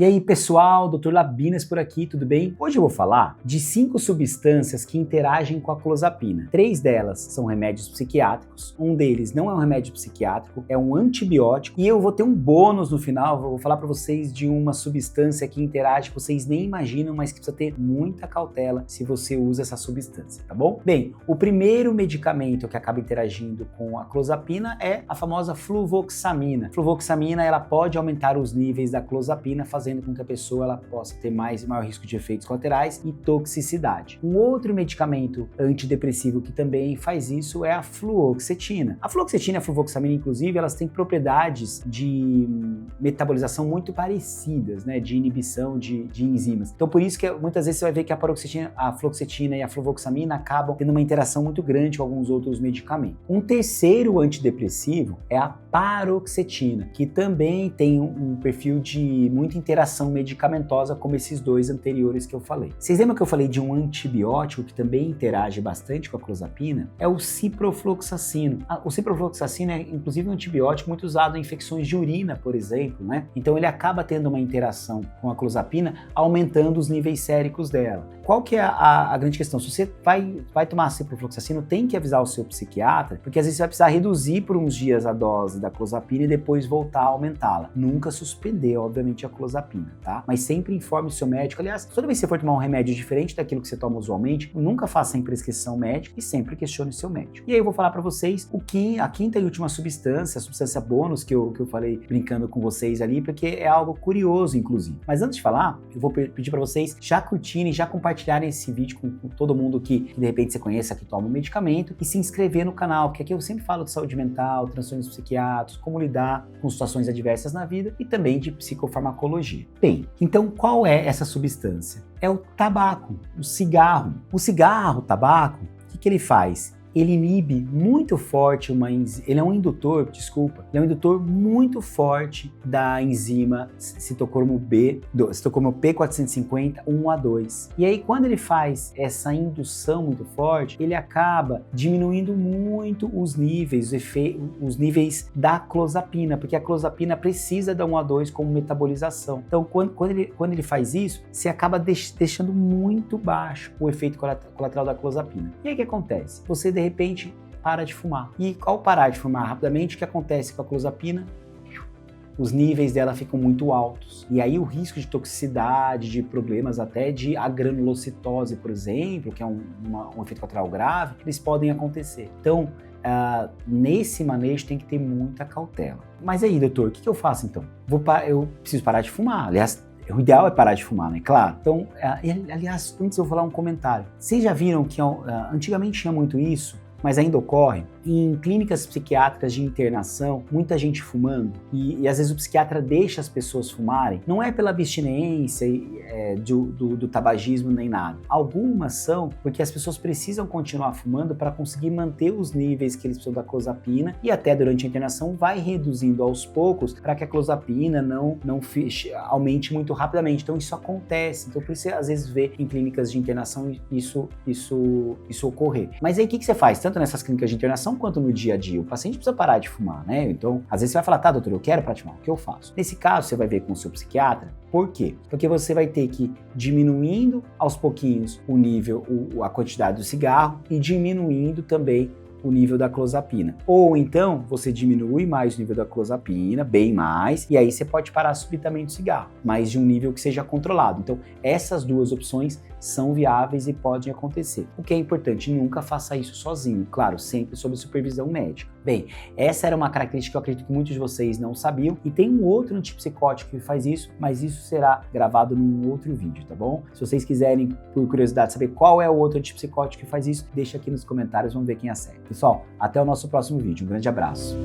E aí pessoal, Dr. Labinas por aqui, tudo bem? Hoje eu vou falar de 5 substâncias que interagem com a clozapina. 3 delas são remédios psiquiátricos, um deles não é um remédio psiquiátrico, é um antibiótico, e eu vou ter um bônus no final, vou falar para vocês de uma substância que interage, que vocês nem imaginam, mas que precisa ter muita cautela se você usa essa substância, tá bom? Bem, o primeiro medicamento que acaba interagindo com a clozapina é a famosa fluvoxamina. Fluvoxamina, ela pode aumentar os níveis da clozapina, fazendo com que a pessoa ela possa ter maior risco de efeitos colaterais e toxicidade. Um outro medicamento antidepressivo que também faz isso é a fluoxetina. A fluoxetina e a fluvoxamina, inclusive, elas têm propriedades de metabolização muito parecidas, né, de inibição de enzimas. Então, por isso que muitas vezes você vai ver que a fluoxetina e a fluvoxamina acabam tendo uma interação muito grande com alguns outros medicamentos. Um terceiro antidepressivo é a paroxetina, que também tem um perfil de muita interação medicamentosa como esses 2 anteriores que eu falei. Vocês lembram que eu falei de um antibiótico que também interage bastante com a clozapina? É o ciprofloxacino. O ciprofloxacino é inclusive um antibiótico muito usado em infecções de urina, por exemplo, né? Então ele acaba tendo uma interação com a clozapina, aumentando os níveis séricos dela. Qual que é a grande questão? Se você vai tomar ciprofloxacino, tem que avisar o seu psiquiatra, porque às vezes você vai precisar reduzir por uns dias a dose da clozapina e depois voltar a aumentá-la. Nunca suspender, obviamente, a clozapina, tá? Mas sempre informe o seu médico. Aliás, toda vez que você for tomar um remédio diferente daquilo que você toma usualmente, nunca faça sem prescrição médica e sempre questione o seu médico. E aí eu vou falar para vocês a quinta e última substância, a substância bônus que eu falei brincando com vocês ali, porque é algo curioso, inclusive. Mas antes de falar, eu vou pedir para vocês já curtirem, já compartilharem esse vídeo com todo mundo que de repente você conheça, que toma um medicamento, e se inscrever no canal, porque aqui eu sempre falo de saúde mental, transtornos psiquiátricos, como lidar com situações adversas na vida e também de psicofarmacologia. Bem, então qual é essa substância? É o tabaco, o cigarro. O tabaco, o que ele faz? Ele inibe muito forte ele é um indutor muito forte da enzima citocromo P450 1A2. E aí quando ele faz essa indução muito forte, ele acaba diminuindo muito os níveis da clozapina, porque a clozapina precisa da 1A2 como metabolização. Então quando ele faz isso, você acaba deixando muito baixo o efeito colateral da clozapina. E aí o que acontece? Você de repente para de fumar. E ao parar de fumar rapidamente, o que acontece com a clozapina? Os níveis dela ficam muito altos. E aí o risco de toxicidade, de problemas até de agranulocitose, por exemplo, que é um efeito colateral grave, eles podem acontecer. Então, nesse manejo tem que ter muita cautela. Mas aí, doutor, o que eu faço então? Eu preciso parar de fumar. Aliás, o ideal é parar de fumar, né? Claro. Então, aliás, antes eu vou falar um comentário. Vocês já viram que antigamente tinha muito isso, mas ainda ocorre? Em clínicas psiquiátricas de internação, muita gente fumando, e às vezes o psiquiatra deixa as pessoas fumarem, não é pela abstinência do tabagismo nem nada. Algumas são porque as pessoas precisam continuar fumando para conseguir manter os níveis que eles precisam da clozapina, e até durante a internação vai reduzindo aos poucos para que a clozapina não aumente muito rapidamente. Então isso acontece. Então por isso você às vezes vê em clínicas de internação isso ocorrer. Mas aí o que você faz? Tanto nessas clínicas de internação quanto no dia a dia, o paciente precisa parar de fumar, né? Então, às vezes você vai falar, tá, doutor, eu quero parar de fumar, o que eu faço? Nesse caso, você vai ver com o seu psiquiatra. Por quê? Porque você vai ter que ir diminuindo aos pouquinhos o nível, a quantidade do cigarro e diminuindo também o nível da clozapina. Ou então, você diminui mais o nível da clozapina, bem mais, e aí você pode parar subitamente o cigarro, mas de um nível que seja controlado. Então, essas 2 opções são viáveis e podem acontecer. O que é importante, nunca faça isso sozinho, claro, sempre sob supervisão médica. Bem, essa era uma característica que eu acredito que muitos de vocês não sabiam, e tem um outro antipsicótico que faz isso, mas isso será gravado num outro vídeo, tá bom? Se vocês quiserem, por curiosidade, saber qual é o outro antipsicótico que faz isso, deixa aqui nos comentários, vamos ver quem acerta. Pessoal, até o nosso próximo vídeo. Um grande abraço.